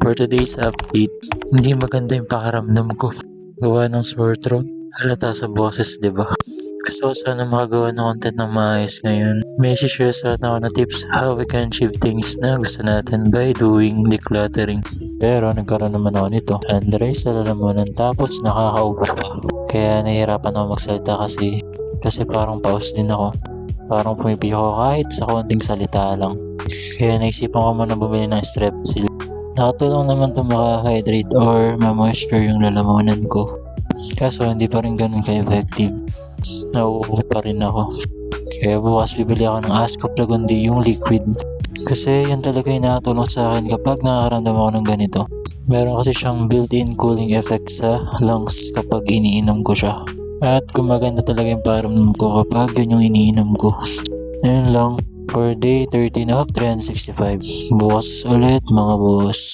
For today's update, hindi maganda yung pakaramdam ko. Gawa ng sore throat, halata sa boses, diba? Gusto ko sana makagawa ng content ng maayos ngayon. May share sana ako na tips how we can achieve things na gusto natin by doing decluttering. Pero nagkaroon naman ako nito. Andres, alalamunan tapos nakakaubo pa. Kaya nahihirapan ako magsalita kasi parang pause din ako. Parang pumipik ako kahit sa konting salita lang. Kaya naisipan ko muna bumili ng Strepsil. Nakatulong naman ito maka-hydrate or ma-moisture yung lalamunan ko. Kaso hindi pa rin ganun ka-effective. Nauubo pa rin ako. Kaya bukas bibili ako ng Ascop Lagundi yung liquid. Kasi yan talaga yung nakatulong sa akin kapag nakakaramdam ako ng ganito. Meron kasi siyang built-in cooling effect sa lungs kapag iniinom ko siya. At gumaganda talaga yung pakiramdam ko kapag yun yung iniinom ko. Ayun lang. For day 13 of 365. Bukas ulit mga boss.